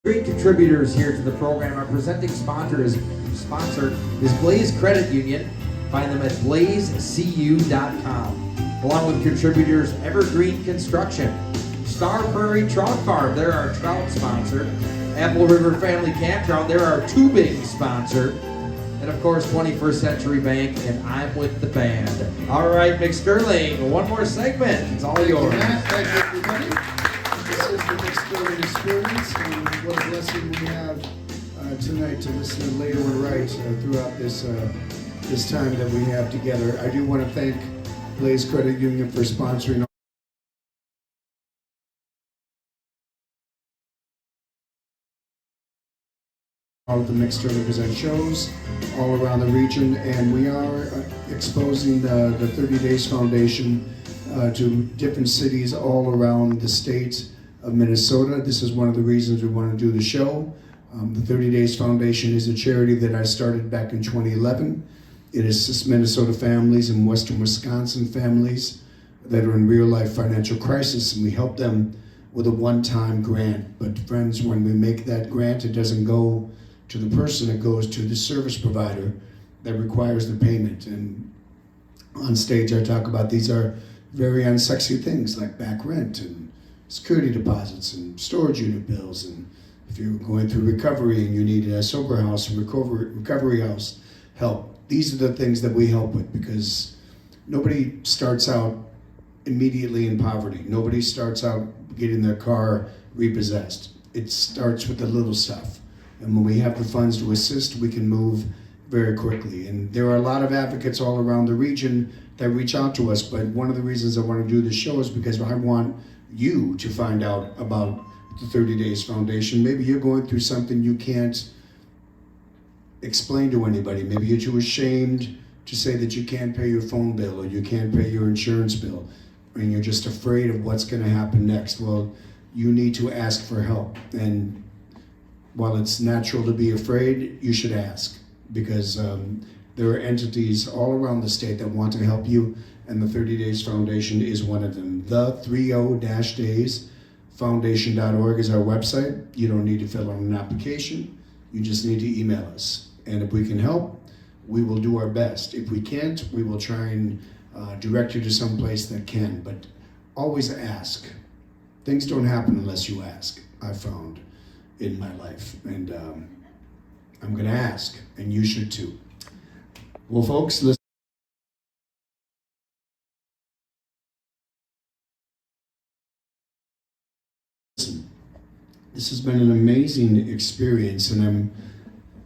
Great contributors here to the program. Our presenting sponsor is Blaze Credit Union. Find them at blazecu.com. Along with contributors Evergreen Construction, Star Prairie Trout Farm, they're our trout sponsor. Apple River Family Campground, they're our tubing sponsor. And of course, 21st Century Bank, and I'm with the band. All right, Mick Sterling, one more segment. It's all yours. Thank you, everybody. This is the Mick Sterling Experience, and what a blessing we have tonight to listen to Lehto and Wright throughout this time that we have together. I do want to thank Blaze Credit Union for sponsoring all of the Mick Sterling Present shows all around the region, and we are exposing the 30 Days Foundation to different cities all around the state of Minnesota. This is one of the reasons we want to do the show. The 30 Days Foundation is a charity that I started back in 2011. It assists Minnesota families and Western Wisconsin families that are in real life financial crisis, and we help them with a one-time grant. But friends, when we make that grant, it doesn't go to the person, it goes to the service provider that requires the payment. And on stage I talk about these are very unsexy things like back rent and security deposits and storage unit bills, and if you're going through recovery and you need a sober house and recovery house help. These are the things that we help with, because nobody starts out immediately in poverty. Nobody starts out getting their car repossessed. It starts with the little stuff. And when we have the funds to assist, we can move very quickly. And there are a lot of advocates all around the region that reach out to us, but one of the reasons I want to do this show is because I want you to find out about the 30 Days Foundation. Maybe you're going through something you can't explain to anybody. Maybe you're too ashamed to say that you can't pay your phone bill or you can't pay your insurance bill, and you're just afraid of what's going to happen next. Well, you need to ask for help. And while it's natural to be afraid, you should ask, because there are entities all around the state that want to help you, and the 30 Days Foundation is one of them. The 30-days foundation.org is our website. You don't need to fill out an application. You just need to email us. And if we can help, we will do our best. If we can't, we will try and direct you to some place that can. But always ask. Things don't happen unless you ask, I've found in my life. And I'm going to ask, and you should too. Well, folks, listen. This has been an amazing experience, and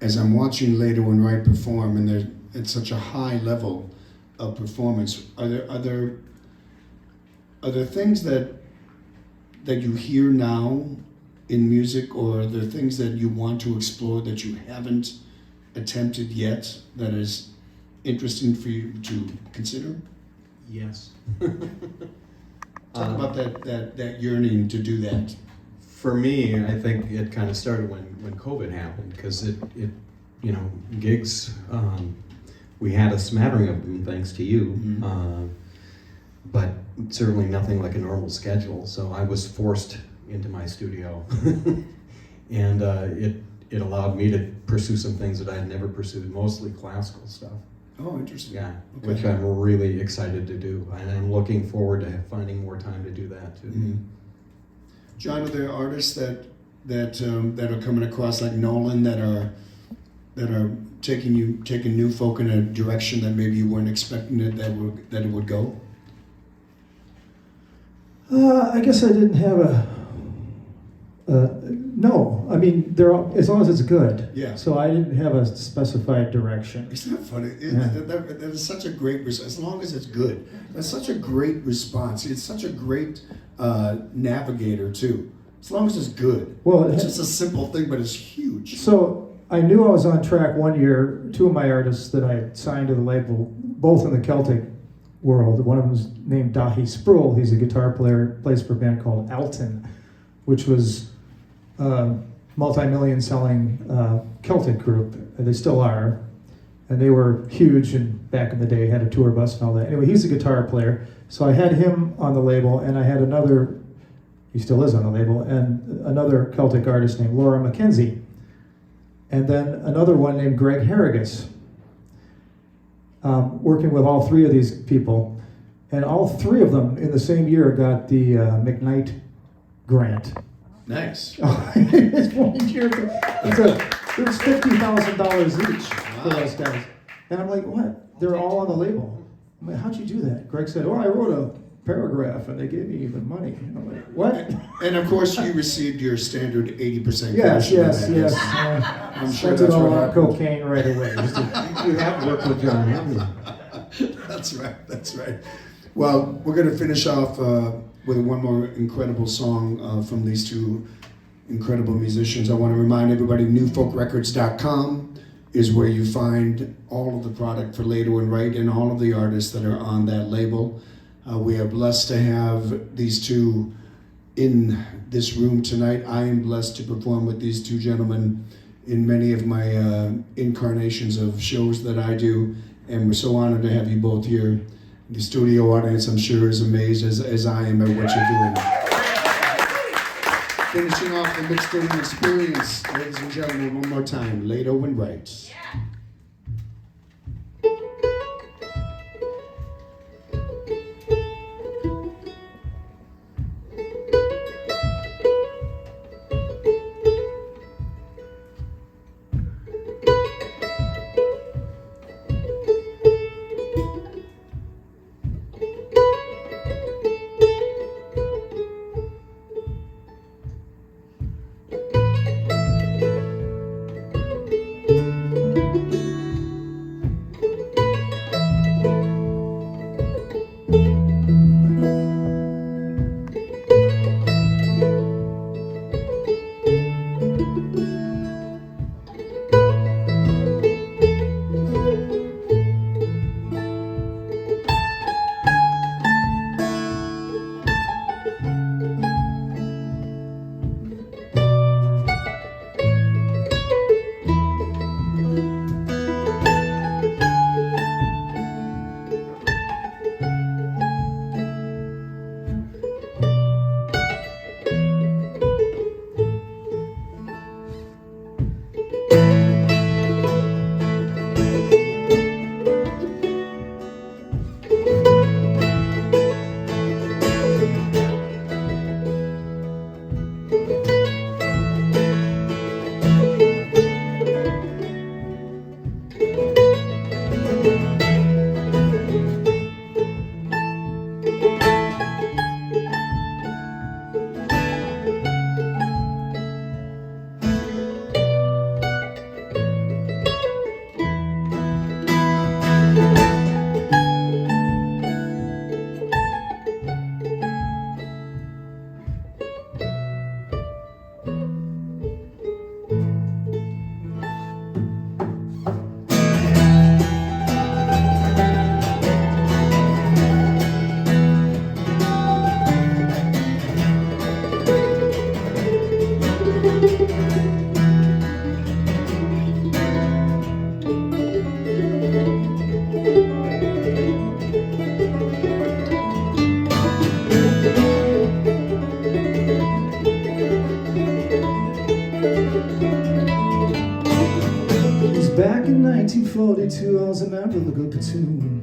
as I'm watching Lehto and Wright perform, and they're at such a high level of performance, are there things that you hear now in music, or are there things that you want to explore that you haven't attempted yet that is interesting for you to consider? Yes. Talk about that yearning to do that. For me, I think it kind of started when COVID happened, because it gigs, we had a smattering of them thanks to you, but certainly nothing like a normal schedule. So I was forced into my studio, and it allowed me to pursue some things that I had never pursued, mostly classical stuff. Oh, interesting. Yeah, okay. Which I'm really excited to do, and I'm looking forward to finding more time to do that too. Mm-hmm. John, are there artists that are coming across like Nolan that are taking New Folk in a direction that maybe you weren't expecting that it would go? I guess I didn't have no. I mean, they're all, as long as it's good. Yeah. So I didn't have a specified direction. Isn't that funny? Yeah. That is such a great response. As long as it's good, that's such a great response. It's such a great navigator too. As long as it's good. Well, It's just a simple thing, but it's huge. So I knew I was on track one year. Two of my artists that I signed to the label, both in the Celtic world. One of them is named Dahi Sproul. He's a guitar player, plays for a band called Alton, which was a multi-million selling Celtic group. They still are. And they were huge, and back in the day had a tour bus and all that. Anyway, he's a guitar player. So I had him on the label, and I had another He still is on the label, and another Celtic artist named Laura Mackenzie, and then another one named Greg Harrigus. Working with all three of these people, and all three of them in the same year got the McKnight grant. Nice. It's 1 year. It was $50,000 each for those guys. And I'm like, what? They're all on the label. I'm like, how'd you do that? Greg said, I wrote a paragraph and they gave me the money. And I'm like, what? And of course, you received your standard 80% Yes. I'm sure Spent that's it all what on happened. cocaine right away. You have worked with John, haven't you? That's right. Well, we're going to finish off with one more incredible song from these two incredible musicians. I want to remind everybody, newfolkrecords.com is where you find all of the product for Lehto and Wright and all of the artists that are on that label. We are blessed to have these two in this room tonight. I am blessed to perform with these two gentlemen in many of my incarnations of shows that I do, and we're so honored to have you both here. The studio audience, I'm sure, is amazed as I am at what you're doing. Finishing off the mixtape experience, ladies and gentlemen, one more time, Lehto and Wright. Back in 1942, I was a member of the good platoon.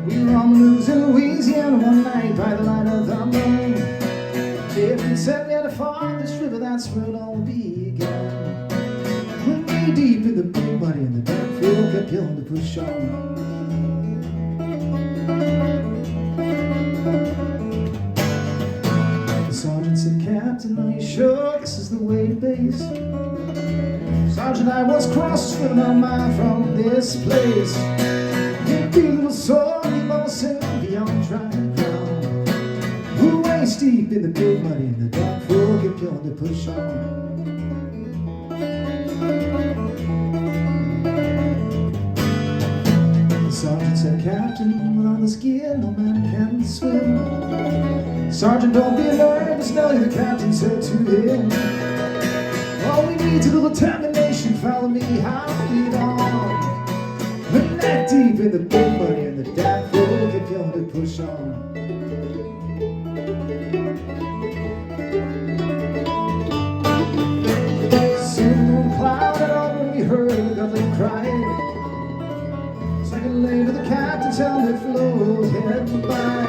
We were on the news in Louisiana one night by the light of the moon. If you set me to far this river, that's where it all began. When knee deep in the big muddy and the dark field kept yelling to push on. The sergeant said, "Captain, are you sure this is the way to base?" Sergeant, I was cross-swimming on my from this place. You'd be a little sore, you must soon be on dry ground. We're waist deep in the big muddy and the dark field kept yelling to push on. The sergeant said, "Captain, without this gear, no man can swim." "Sergeant, don't be nervous, Nelly," the captain said to him. "All we need's a little determination, follow me, I'll lead on." We're neck deep in the big muddy and the dark field kept yelling to push on. nothing crying. Second lane to the captain, tell me flows heading by.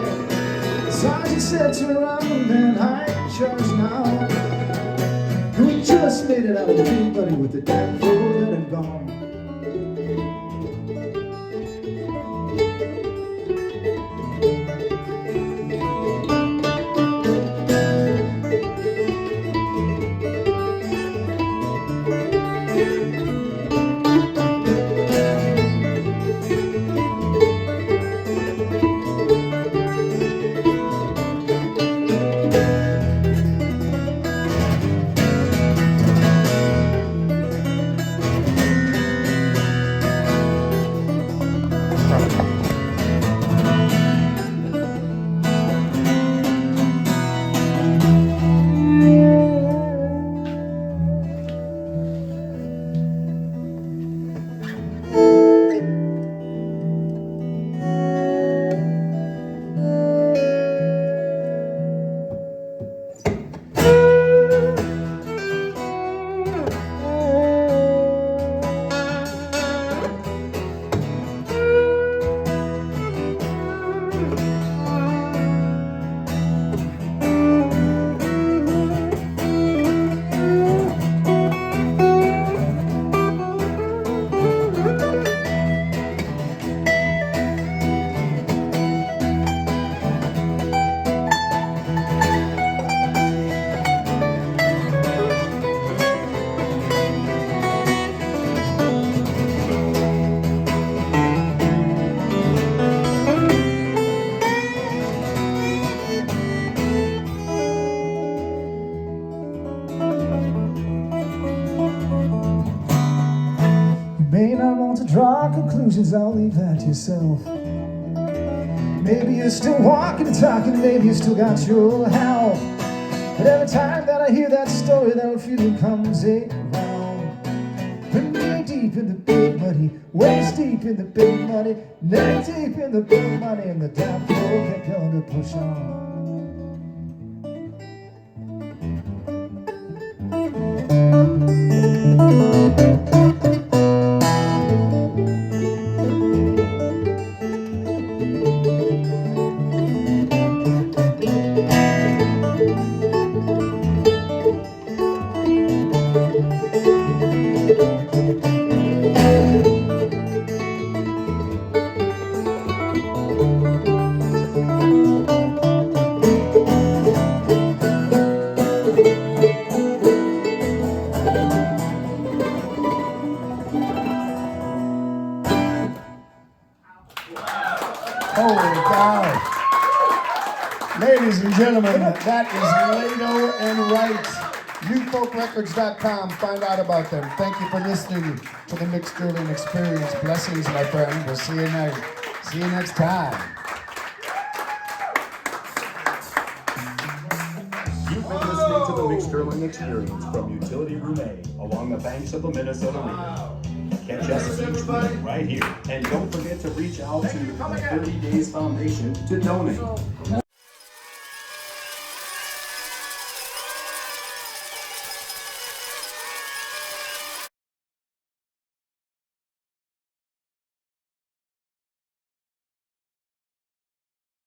The sergeant said to run, man, I ain't charged now. We just made it out of the big buddy with the damn fool dead and gone. May not want to draw conclusions, I'll leave that to yourself. Maybe you're still walking and talking, maybe you still got your health. But every time that I hear that story, that feeling comes around. Bring me deep in the big money, waist deep in the big money, neck deep in the big money, and the damn floor kept going to push on. Holy cow. Ladies and gentlemen, that is Lehto and Wright. NewFolkRecords.com. Find out about them. Thank you for listening to the Mick Sterling Experience. Blessings, my friend. We'll see you next time. You've been listening to the Mick Sterling Experience from Utility Room A along the banks of the Minnesota River. Catch us each week right here. And don't forget to reach out to the 30 Days Foundation to donate.